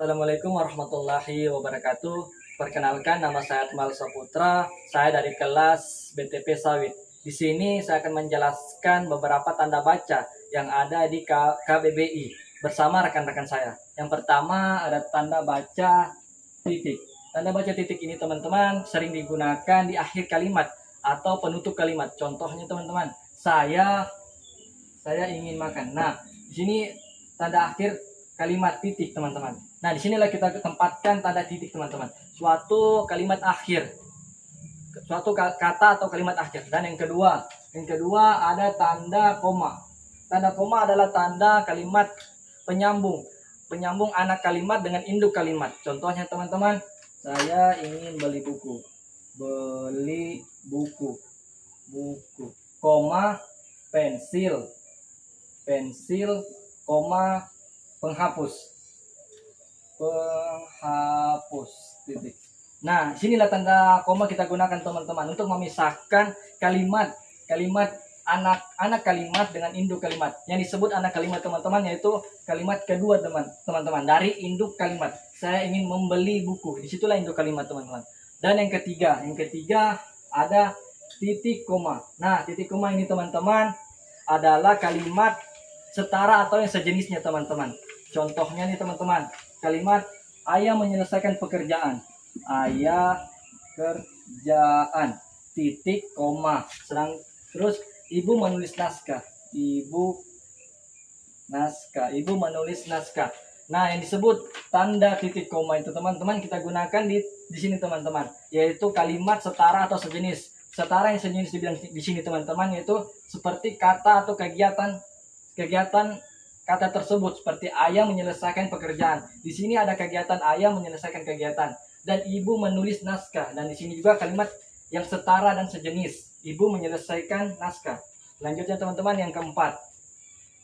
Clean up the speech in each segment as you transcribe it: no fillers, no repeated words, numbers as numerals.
Assalamualaikum warahmatullahi wabarakatuh. Perkenalkan, nama saya Akmal Saputra. Saya dari kelas BTP Sawit. Di sini saya akan menjelaskan beberapa tanda baca yang ada di KBBI bersama rekan-rekan saya. Yang pertama ada tanda baca titik. Tanda baca titik ini teman-teman sering digunakan di akhir kalimat atau penutup kalimat. Contohnya teman-teman, saya ingin makan. Nah, di sini tanda akhir kalimat titik teman-teman. Nah, disinilah kita tempatkan tanda titik teman-teman. Suatu kalimat akhir, suatu kata atau kalimat akhir. Dan yang kedua ada tanda koma. Tanda koma adalah tanda kalimat penyambung, penyambung anak kalimat dengan induk kalimat. Contohnya teman-teman, saya ingin beli buku, beli buku, buku, koma, pensil, pensil, koma, penghapus, penghapus, titik. Nah, sinilah tanda koma kita gunakan teman-teman untuk memisahkan kalimat anak kalimat dengan induk kalimat. Yang disebut anak kalimat teman-teman yaitu kalimat kedua teman-teman dari induk kalimat. Saya ingin membeli buku. Disitulah induk kalimat teman-teman. Dan yang ketiga ada titik koma. Nah, titik koma ini teman-teman adalah kalimat setara atau yang sejenisnya teman-teman. Contohnya nih teman-teman, kalimat ayah menyelesaikan pekerjaan, ayah kerjaan, titik koma. Terus ibu menulis naskah, ibu naskah, ibu menulis naskah. Nah, yang disebut tanda titik koma itu teman-teman kita gunakan di sini teman-teman, yaitu kalimat setara atau sejenis. Setara yang sejenis dibilang di sini teman-teman yaitu seperti kata atau kegiatan kata tersebut, seperti ayah menyelesaikan pekerjaan. Di sini ada kegiatan ayah menyelesaikan kegiatan dan ibu menulis naskah. Dan di sini juga kalimat yang setara dan sejenis, ibu menyelesaikan naskah. Selanjutnya teman-teman yang keempat.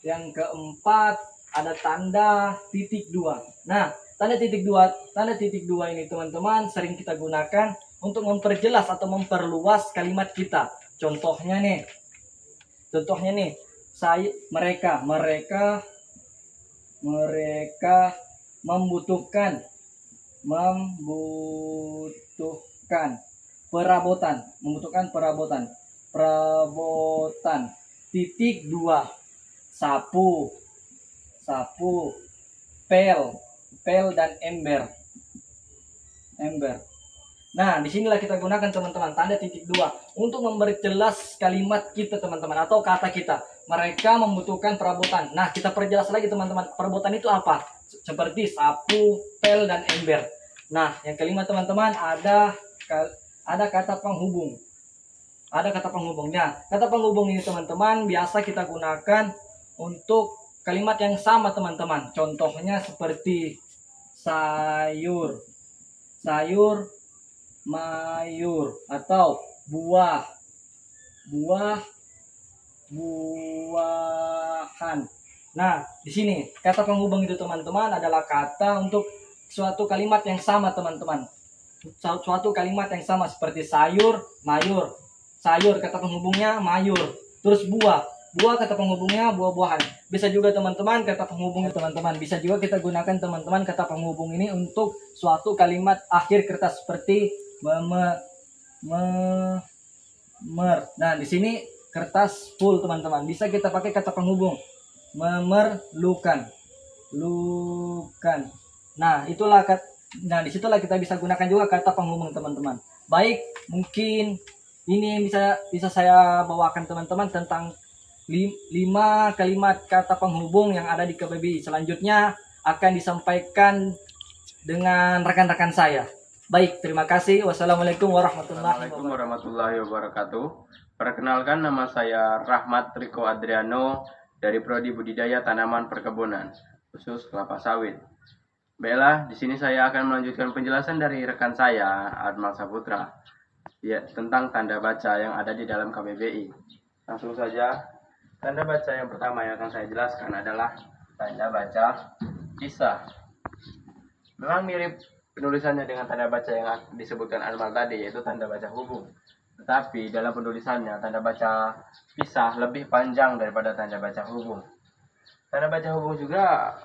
Yang keempat ada tanda titik dua. Nah, tanda titik dua ini teman-teman sering kita gunakan untuk memperjelas atau memperluas kalimat kita. Contohnya nih, mereka membutuhkan perabotan titik dua, sapu, pel dan ember. Nah, disinilah kita gunakan teman-teman tanda titik dua untuk memperjelas kalimat kita teman-teman atau kata kita. Mereka membutuhkan perabotan. Nah, kita perjelas lagi teman-teman, perabotan itu apa? Seperti sapu, pel dan ember. Nah, yang kelima teman-teman ada kata penghubung. Ada kata penghubungnya. Kata penghubung ini teman-teman biasa kita gunakan untuk kalimat yang sama teman-teman. Contohnya seperti sayur, mayur, atau buahan. Nah, di sini kata penghubung itu teman-teman adalah kata untuk suatu kalimat yang sama teman-teman. Suatu kalimat yang sama seperti sayur, mayur. Sayur kata penghubungnya mayur. Terus buah kata penghubungnya buah-buahan. Bisa juga teman-teman kata penghubungnya teman-teman. Bisa juga kita gunakan teman-teman kata penghubung ini untuk suatu kalimat akhir kertas seperti Nah, di sini kertas full teman-teman. Bisa kita pakai kata penghubung memerlukan, lukan. Nah, disitulah kita bisa gunakan juga kata penghubung teman-teman. Baik, mungkin ini bisa saya bawakan teman-teman tentang 5 kalimat kata penghubung yang ada di KBBI. Selanjutnya akan disampaikan dengan rekan-rekan saya. Baik, terima kasih. Wassalamualaikum warahmatullahi wabarakatuh. Perkenalkan, nama saya Rahmat Riko Adriano dari Prodi Budidaya Tanaman Perkebunan, khusus kelapa sawit. Baiklah, di sini saya akan melanjutkan penjelasan dari rekan saya, Akmal Saputra, ya, tentang tanda baca yang ada di dalam KBBI. Langsung saja, tanda baca yang pertama yang akan saya jelaskan adalah tanda baca pisah. Memang mirip penulisannya dengan tanda baca yang disebutkan Akmal tadi, yaitu tanda baca hubung. Tetapi dalam penulisannya, tanda baca pisah lebih panjang daripada tanda baca hubung. Tanda baca hubung juga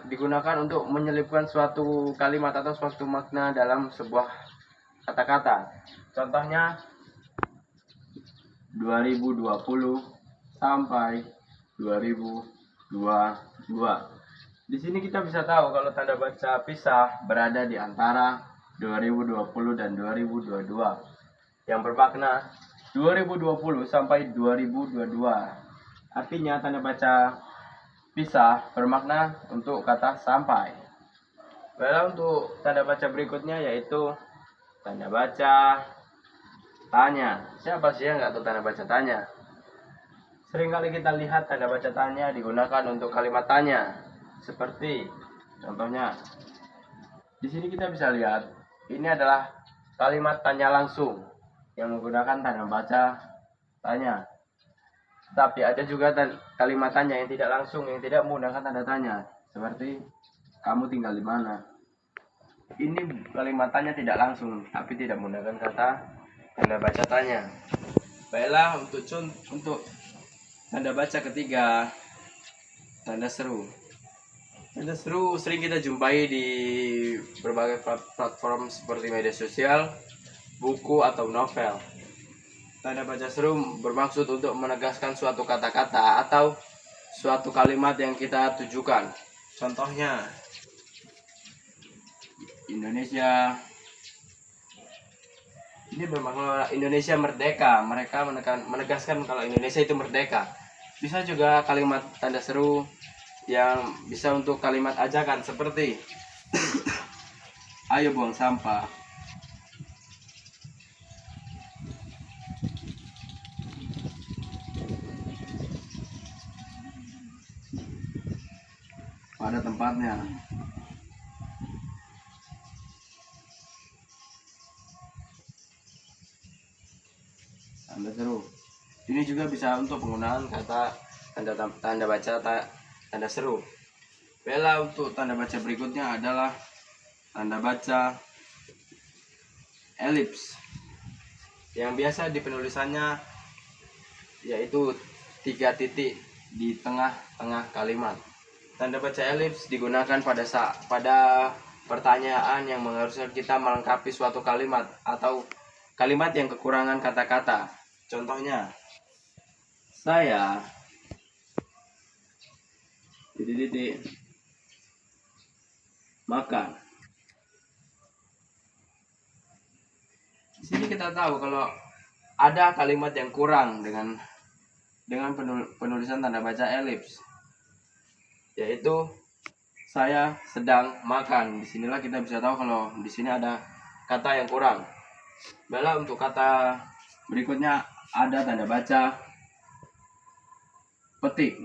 digunakan untuk menyelipkan suatu kalimat atau suatu makna dalam sebuah kata-kata. Contohnya 2020 sampai 2022. Di sini kita bisa tahu kalau tanda baca pisah berada di antara 2020 dan 2022 yang bermakna 2020 sampai 2022. Artinya tanda baca pisah bermakna untuk kata sampai. Lalu untuk tanda baca berikutnya yaitu tanda baca tanya. Siapa sih yang nggak tahu tanda baca tanya? Seringkali kita lihat tanda baca tanya digunakan untuk kalimat tanya. Seperti contohnya di sini kita bisa lihat ini adalah kalimat tanya langsung yang menggunakan tanda baca tanya. Tapi ada juga kalimat tanya yang tidak langsung, yang tidak menggunakan tanda tanya. Seperti kamu tinggal di mana? Ini kalimat tanya tidak langsung, tapi tidak menggunakan kata tanda baca tanya. Baiklah, untuk tanda baca ketiga, tanda seru. Tanda seru sering kita jumpai di berbagai platform seperti media sosial, buku, atau novel. Tanda baca seru bermaksud untuk menegaskan suatu kata-kata atau suatu kalimat yang kita tujukan. Contohnya, Indonesia ini bermakna Indonesia merdeka. Mereka menegaskan kalau Indonesia itu merdeka. Bisa juga kalimat tanda seru yang bisa untuk kalimat ajakan seperti ayo buang sampah. Pada tempatnya. Tanda seru. Ini juga bisa untuk penggunaan kata tanda baca tanda seru. Bella, untuk tanda baca berikutnya adalah tanda baca elips. Yang biasa di penulisannya yaitu 3 titik di tengah-tengah kalimat. Tanda baca elips digunakan pada pertanyaan yang mengharuskan kita melengkapi suatu kalimat atau kalimat yang kekurangan kata-kata. Contohnya, saya titik makan. Di sini kita tahu kalau ada kalimat yang kurang dengan penulisan tanda baca elips, yaitu saya sedang makan. Disinilah kita bisa tahu kalau di sini ada kata yang kurang. Bala, untuk kata berikutnya ada tanda baca petik.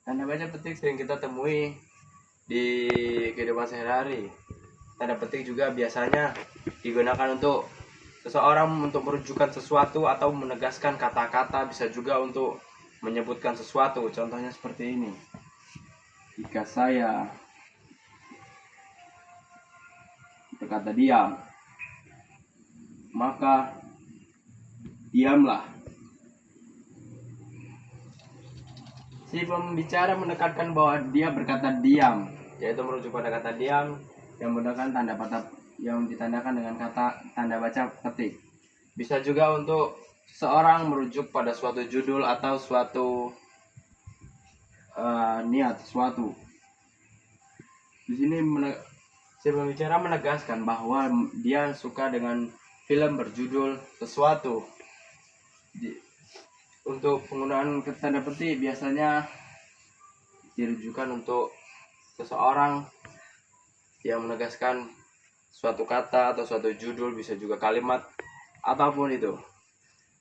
Tanda baca petik sering kita temui di kehidupan sehari-hari. Tanda petik juga biasanya digunakan untuk seseorang untuk merujukan sesuatu atau menegaskan kata-kata, bisa juga untuk menyebutkan sesuatu. Contohnya seperti ini. Jika saya berkata diam, maka diamlah. Si pembicara menekankan bahwa dia berkata diam, yaitu merujuk pada kata diam yang menggunakan yang ditandakan dengan kata tanda baca petik. Bisa juga untuk seorang merujuk pada suatu judul atau suatu niat sesuatu. Di sini si pembicara menegaskan bahwa dia suka dengan film berjudul sesuatu. Untuk penggunaan tanda petik biasanya dirujukan untuk seseorang yang menegaskan suatu kata atau suatu judul, bisa juga kalimat apapun itu.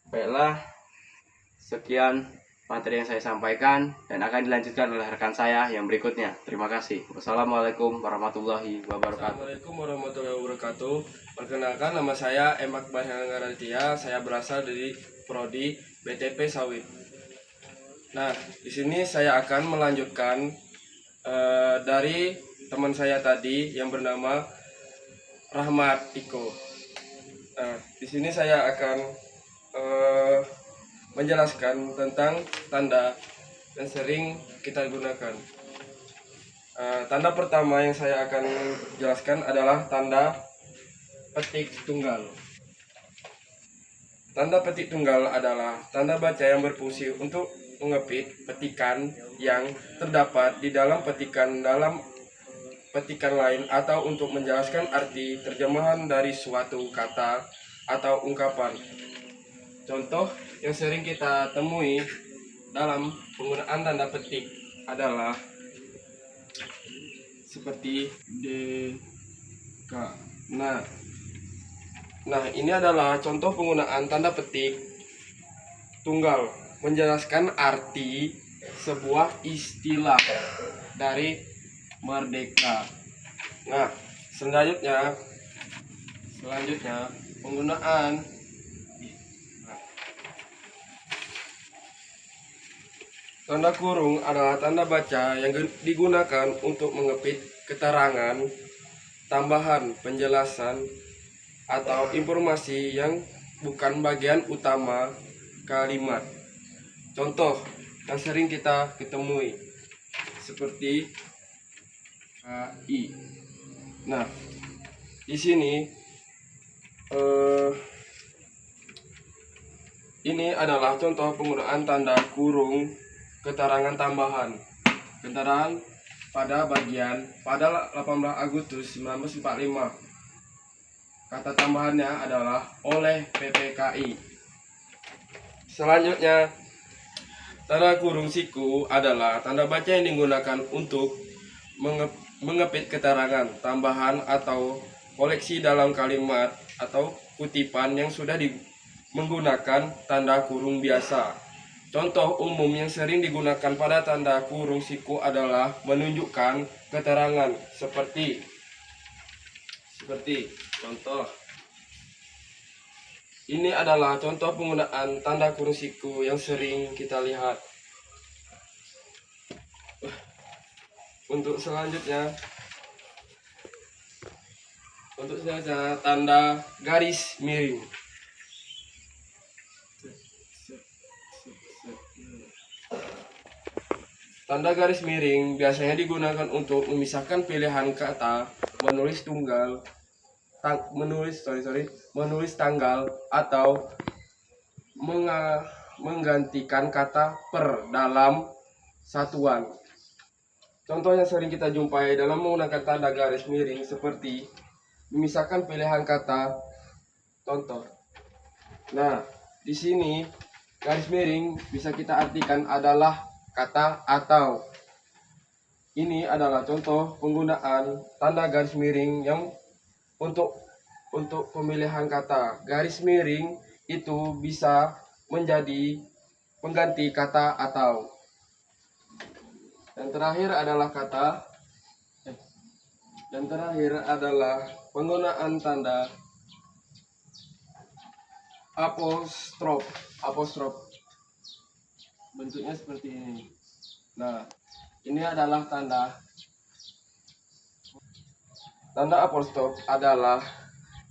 Baiklah, sekian materi yang saya sampaikan dan akan dilanjutkan oleh rekan saya yang berikutnya. Terima kasih. Wassalamualaikum warahmatullahi wabarakatuh. Assalamualaikum warahmatullahi wabarakatuh. Perkenalkan, nama saya M. Akbar Helengga Raditya. Saya berasal dari Prodi BTP Sawit. Nah, di sini saya akan melanjutkan dari teman saya tadi yang bernama Rahmat Iko. Nah, di sini saya akan menjelaskan tentang tanda yang sering kita gunakan. Tanda pertama yang saya akan jelaskan adalah tanda petik tunggal. Tanda petik tunggal adalah tanda baca yang berfungsi untuk mengepit petikan yang terdapat di dalam petikan lain atau untuk menjelaskan arti terjemahan dari suatu kata atau ungkapan. Contoh yang sering kita temui dalam penggunaan tanda petik adalah seperti DK. Nah, ini adalah contoh penggunaan tanda petik tunggal menjelaskan arti sebuah istilah dari merdeka. Nah, selanjutnya penggunaan tanda kurung adalah tanda baca yang digunakan untuk mengepit keterangan, tambahan, penjelasan, atau informasi yang bukan bagian utama kalimat. Contoh yang sering kita ketemui seperti I. Nah, di sini ini adalah contoh penggunaan tanda kurung keterangan tambahan. Keterangan pada 18 Agustus 1945. Kata tambahannya adalah oleh PPKI. Selanjutnya, tanda kurung siku adalah tanda baca yang digunakan untuk mengepit keterangan, tambahan, atau koleksi dalam kalimat atau kutipan yang sudah menggunakan tanda kurung biasa. Contoh umum yang sering digunakan pada tanda kurung siku adalah menunjukkan keterangan seperti contoh. Ini adalah contoh penggunaan tanda kurung siku yang sering kita lihat. Untuk selanjutnya tanda garis miring. Tanda garis miring biasanya digunakan untuk memisahkan pilihan kata, menulis tanggal atau menggantikan kata per dalam satuan. Contoh yang sering kita jumpai dalam menggunakan tanda garis miring seperti memisahkan pilihan kata. Contoh. Nah, di sini garis miring bisa kita artikan adalah kata atau. Ini adalah contoh penggunaan tanda garis miring yang untuk pemilihan kata. Garis miring itu bisa menjadi pengganti kata atau. Dan terakhir adalah penggunaan tanda apostrof. Bentuknya seperti ini. Nah, ini adalah tanda apostrof adalah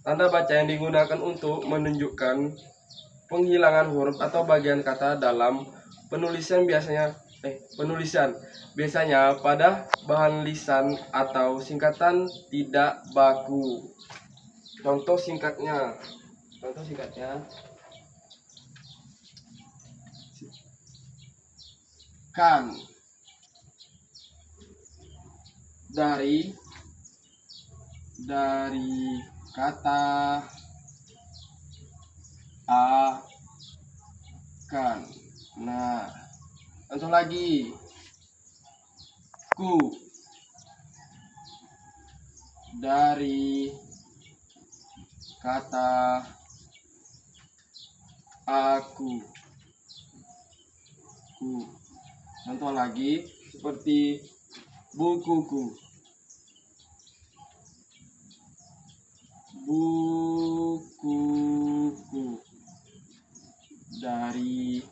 tanda baca yang digunakan untuk menunjukkan penghilangan huruf atau bagian kata dalam penulisan biasanya pada bahan lisan atau singkatan tidak baku. Contoh singkatnya kan, dari kata akan. Nah, contoh lagi, ku, dari kata aku, ku. Contoh lagi seperti bukuku, dari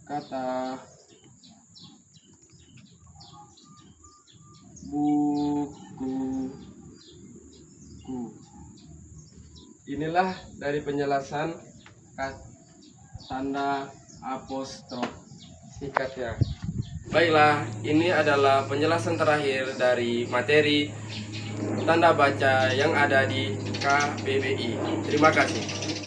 kata bukuku. Inilah dari penjelasan tanda apostrof singkatnya. Baiklah, ini adalah penjelasan terakhir dari materi tanda baca yang ada di KBBI. Terima kasih.